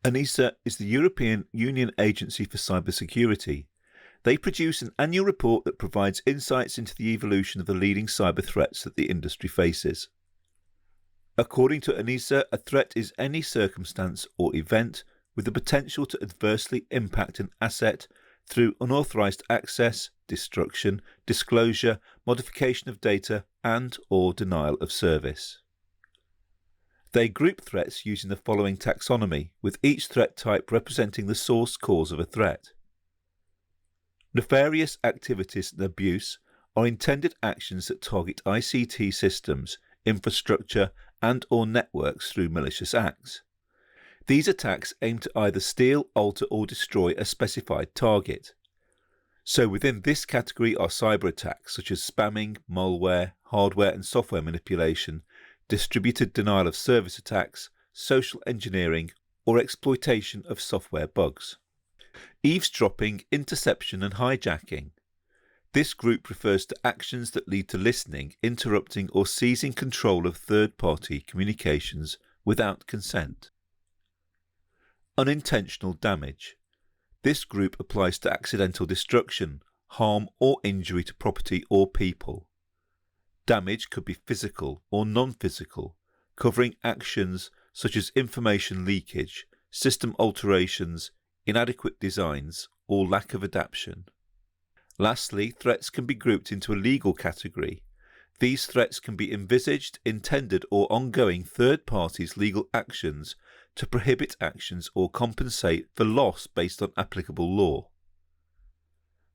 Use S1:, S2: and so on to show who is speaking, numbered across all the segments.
S1: ENISA is the European Union Agency for Cybersecurity. They produce an annual report that provides insights into the evolution of the leading cyber threats that the industry faces. According to ENISA, a threat is any circumstance or event with the potential to adversely impact an asset through unauthorized access, destruction, disclosure, modification of data, and/or denial of service. They group threats using the following taxonomy, with each threat type representing the source cause of a threat. Nefarious activities and abuse are intended actions that target ICT systems, infrastructure, and/or networks through malicious acts. These attacks aim to either steal, alter, or destroy a specified target. So within this category are cyber attacks such as spamming, malware, hardware and software manipulation, distributed denial of service attacks, social engineering, or exploitation of software bugs. Eavesdropping, interception and hijacking. This group refers to actions that lead to listening, interrupting or seizing control of third-party communications without consent. Unintentional damage. This group applies to accidental destruction, harm or injury to property or people. Damage could be physical or non-physical, covering actions such as information leakage, system alterations, inadequate designs, or lack of adaptation. Lastly, threats can be grouped into a legal category. These threats can be envisaged, intended, or ongoing third parties' legal actions to prohibit actions or compensate for loss based on applicable law.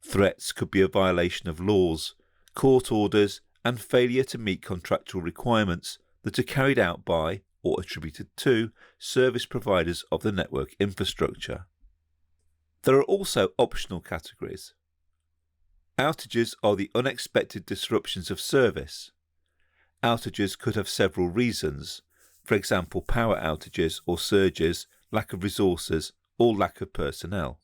S1: Threats could be a violation of laws, court orders, and failure to meet contractual requirements that are carried out by or attributed to service providers of the network infrastructure. There are also optional categories. Outages are the unexpected disruptions of service. Outages could have several reasons, for example power outages or surges, lack of resources, or lack of personnel.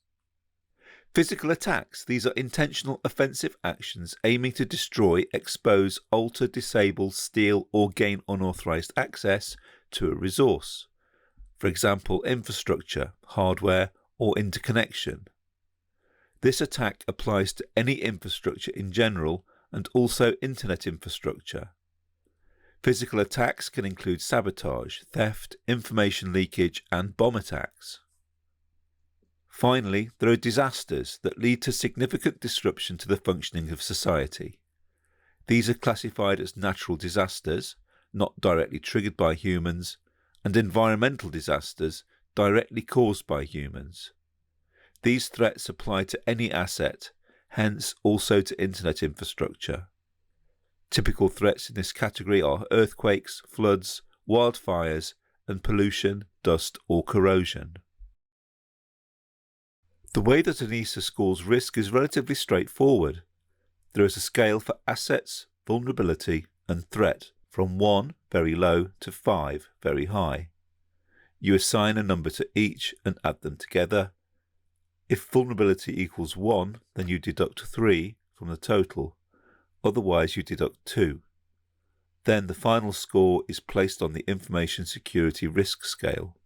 S1: Physical attacks. These are intentional offensive actions aiming to destroy, expose, alter, disable, steal, or gain unauthorized access to a resource. For example, infrastructure, hardware, or interconnection. This attack applies to any infrastructure in general and also internet infrastructure. Physical attacks can include sabotage, theft, information leakage, and bomb attacks. Finally, there are disasters that lead to significant disruption to the functioning of society. These are classified as natural disasters, not directly triggered by humans, and environmental disasters directly caused by humans. These threats apply to any asset, hence also to internet infrastructure. Typical threats in this category are earthquakes, floods, wildfires, and pollution, dust, or corrosion. The way that ENISA scores risk is relatively straightforward. There is a scale for assets, vulnerability, and threat from 1, very low, to 5, very high. You assign a number to each and add them together. If vulnerability equals 1, then you deduct 3 from the total. Otherwise, you deduct 2. Then the final score is placed on the Information Security Risk Scale.